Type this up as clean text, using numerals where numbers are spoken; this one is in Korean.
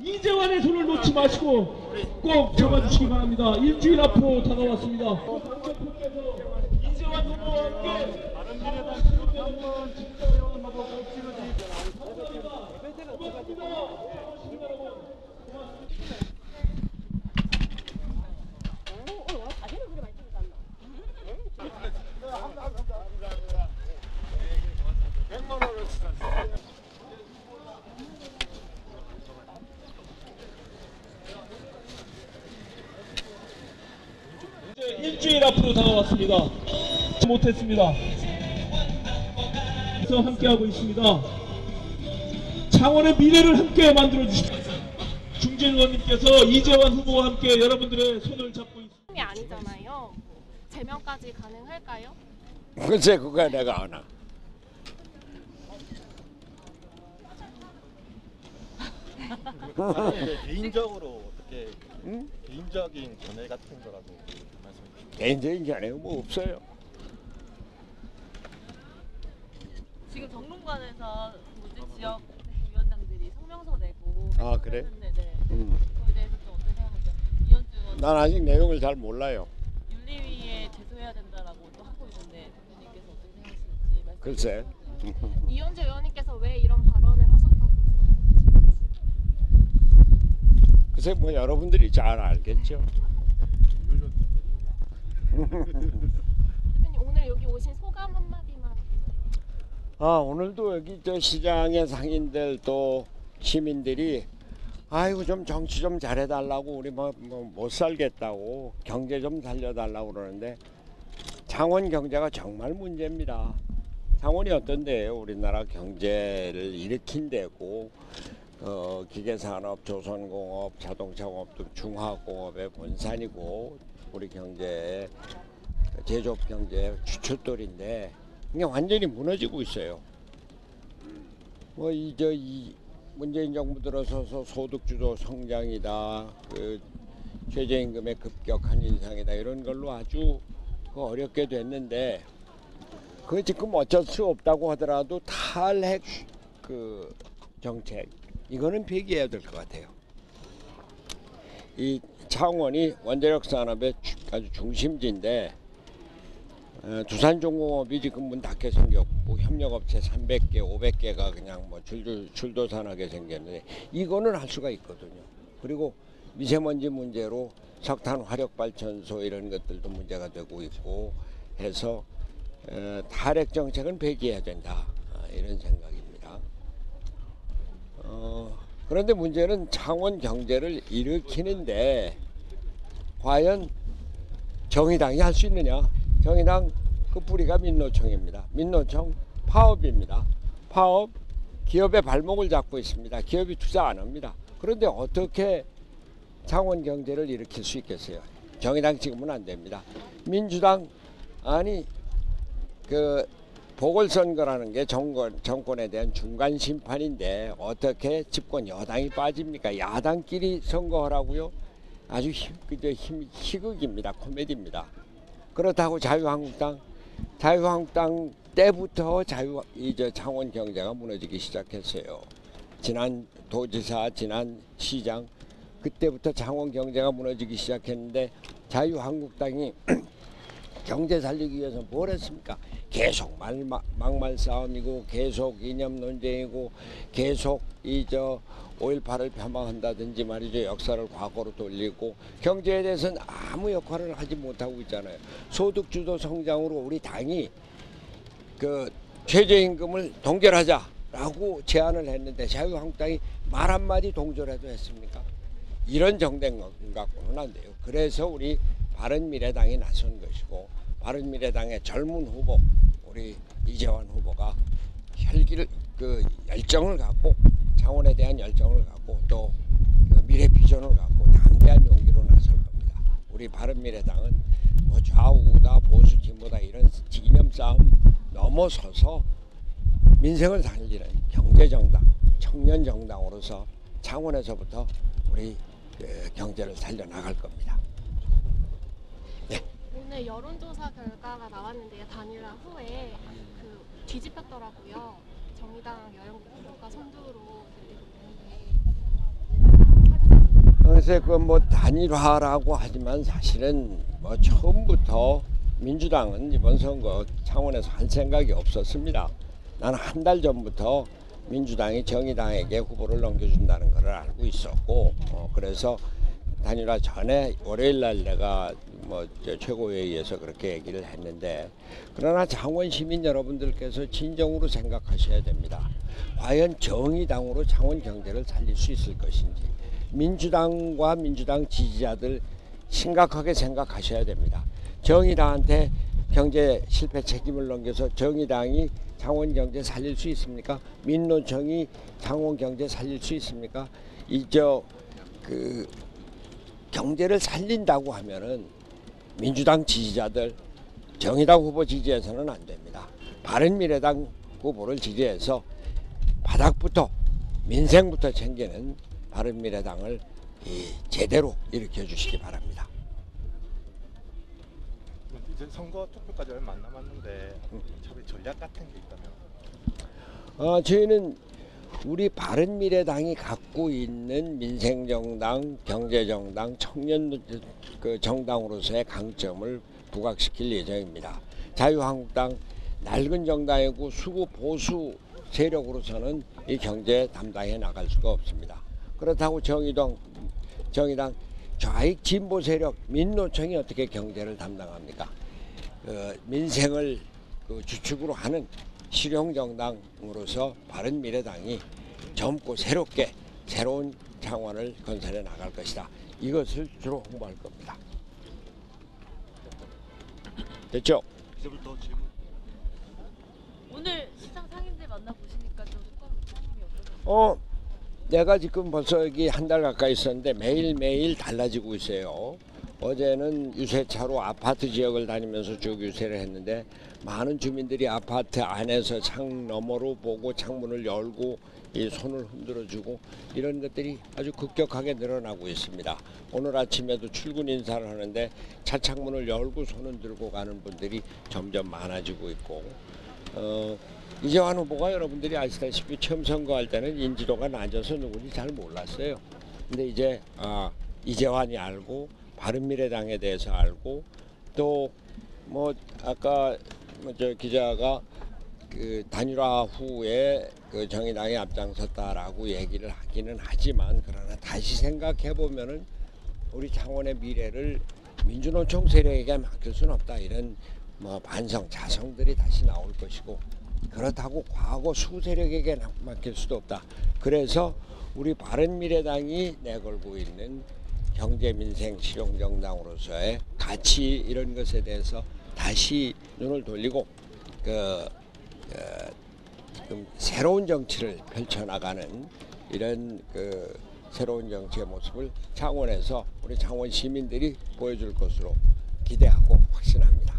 이재환의 손을 놓지 마시고 꼭 잡아주시기 바랍니다. 일주일 앞으로 다가왔습니다. 이재환 후보와 함께 바른미래당 한번 지켜보고 꼭 찍어주십시오. 일주일 앞으로 다가왔습니다. 못했습니다. 그래서 함께하고 있습니다. 창원의 미래를 함께 만들어 주십시오. 중진 의원님께서 이재환 후보와 함께 여러분들의 손을 잡고 있습니다. 아니잖아요. 제명까지 가능할까요? 글쎄 그거 내가 아나. 개인적으로 어떻게 개인적인 견해 같은 거라도 말씀해 주시죠. 개인적인 견해는 뭐 없어요. 지금 정론관에서 모든 지역 위원장들이 성명서 내고 아, 그래? 했는데, 네. 그거에 대해서 좀 어떻게 생각하세요? 이현주 의원 난 아직 내용을 잘 몰라요. 윤리위에 제소해야 된다라고 또 하고 있는데 대표님께서 어떻게 생각하시는지 말씀. 글쎄. 이현주 의원님께서 왜 이런 발언을 하셨다고 글쎄 뭐 여러분들이 잘 알겠죠. 대표님 오늘 여기 오신 소감 한마디만. 아 오늘도 여기 저 시장의 상인들 또 시민들이 아이고 좀 정치 좀 잘해달라고 우리 뭐 못 살겠다고 경제 좀 살려달라고 그러는데 창원 경제가 정말 문제입니다. 창원이 어떤데요? 우리나라 경제를 일으킨 데고 기계산업, 조선공업, 자동차공업 등 중화공업의 본산이고 우리 경제의 제조업 경제의 주춧돌인데 이게 완전히 무너지고 있어요. 뭐 이 문재인 정부 들어서서 소득주도 성장이다, 그 최저임금의 급격한 인상이다 이런 걸로 아주 어렵게 됐는데 그 지금 어쩔 수 없다고 하더라도 탈핵 그 정책 이거는 폐기해야 될 것 같아요. 이 창원이 원자력 산업의 아주 중심지인데 두산중공업이 지금 문 닫게 생겼고 협력업체 300개, 500개가 그냥 뭐 줄도산하게 생겼는데 이거는 할 수가 있거든요. 그리고 미세먼지 문제로 석탄 화력발전소 이런 것들도 문제가 되고 있고 해서 탈핵 정책은 폐기해야 된다 이런 생각입니다. 그런데 문제는 창원 경제를 일으키는데 과연 정의당이 할 수 있느냐? 정의당 그 뿌리가 민노총입니다. 민노총 파업입니다. 파업 기업의 발목을 잡고 있습니다. 기업이 투자 안 합니다. 그런데 어떻게 창원 경제를 일으킬 수 있겠어요? 정의당 지금은 안 됩니다. 민주당 아니 그 보궐선거라는 게 정권에 대한 중간 심판인데 어떻게 집권 여당이 빠집니까? 야당끼리 선거하라고요? 아주 희극입니다. 코미디입니다. 그렇다고 자유한국당 때부터 창원 경제가 무너지기 시작했어요. 지난 도지사, 지난 시장 그때부터 창원 경제가 무너지기 시작했는데 자유한국당이 경제 살리기 위해서 뭘 했습니까? 계속 막말 싸움이고 계속 이념 논쟁이고 계속 5.18을 폄하한다든지 말이죠. 역사를 과거로 돌리고 경제에 대해서는 아무 역할을 하지 못하고 있잖아요. 소득주도 성장으로 우리 당이 그 최저임금을 동결하자라고 제안을 했는데 자유한국당이 말 한마디 동조라도 했습니까? 이런 정당 갖고는 안 돼요. 그래서 우리 바른미래당이 나선 것이고 바른미래당의 젊은 후보 우리 이재환 후보가 열정을 갖고 창원에 대한 열정을 갖고 또 미래 비전을 갖고 담대한 용기로 나설 겁니다. 우리 바른미래당은 뭐 좌우다 보수 진보다 이런 이념 싸움 넘어서서 민생을 살리는 경제정당, 청년정당으로서 창원에서부터 우리 경제를 살려나갈 겁니다. 네. 오늘 여론조사 결과가 나왔는데요. 단일화 후에 뒤집혔더라고요. 정의당 여영국 후보가 선두로 들리고 있는데 글쎄 그 뭐 단일화라고 하지만 사실은 뭐 처음부터 민주당은 이번 선거 창원에서 할 생각이 없었습니다. 나는 한 달 전부터 민주당이 정의당에게 후보를 넘겨준다는 것을 알고 있었고 그래서 단일화 전에 월요일 날 내가 뭐 최고회의에서 그렇게 얘기를 했는데, 그러나 창원 시민 여러분들께서 진정으로 생각하셔야 됩니다. 과연 정의당으로 창원 경제를 살릴 수 있을 것인지 민주당과 민주당 지지자들 심각하게 생각하셔야 됩니다. 정의당한테 경제 실패 책임을 넘겨서 정의당이 창원 경제 살릴 수 있습니까? 민노총이 창원 경제 살릴 수 있습니까? 경제를 살린다고 하면은 민주당 지지자들, 정의당 후보 지지해서는 안 됩니다. 바른미래당 후보를 지지해서 바닥부터 민생부터 챙기는 바른미래당을 제대로 일으켜 주시기 바랍니다. 이제 선거 투표까지 얼마 안 남았는데 차라리 전략 같은 게 있다면? 저희는 우리 바른미래당이 갖고 있는 민생정당, 경제정당, 청년 정당으로서의 강점을 부각시킬 예정입니다. 자유한국당 낡은 정당이고 수구 보수 세력으로서는 이 경제 담당해 나갈 수가 없습니다. 그렇다고 정의당 좌익 진보 세력 민노총이 어떻게 경제를 담당합니까? 민생을 주축으로 하는 실용정당으로서 바른미래당이 젊고 새롭게 새로운 창원을 건설해 나갈 것이다. 이것을 주로 홍보할 겁니다. 됐죠? 이제부터 질문. 오늘 시장 상인들 만나보시니까 좀 느낌이 어떠세요? 내가 지금 벌써 여기 한 달 가까이 있었는데 매일매일 달라지고 있어요. 어제는 유세차로 아파트 지역을 다니면서 쭉 유세를 했는데 많은 주민들이 아파트 안에서 창 너머로 보고 창문을 열고 이 손을 흔들어주고 이런 것들이 아주 급격하게 늘어나고 있습니다. 오늘 아침에도 출근 인사를 하는데 차 창문을 열고 손을 들고 가는 분들이 점점 많아지고 있고, 이재환 후보가 여러분들이 아시다시피 처음 선거할 때는 인지도가 낮아서 누군지 잘 몰랐어요. 근데 이제 이재환이 알고 바른미래당에 대해서 알고 또 뭐 아까 저 기자가 그 단일화 후에 그 정의당이 앞장섰다라고 얘기를 하기는 하지만, 그러나 다시 생각해 보면은 우리 창원의 미래를 민주노총 세력에게 맡길 수는 없다, 이런 뭐 반성 자성들이 다시 나올 것이고, 그렇다고 과거 수세력에게 맡길 수도 없다. 그래서 우리 바른미래당이 내걸고 있는 경제 민생 실용정당으로서의 가치, 이런 것에 대해서 다시 눈을 돌리고 지금 새로운 정치를 펼쳐나가는 이런 새로운 정치의 모습을 창원에서 우리 창원 시민들이 보여줄 것으로 기대하고 확신합니다.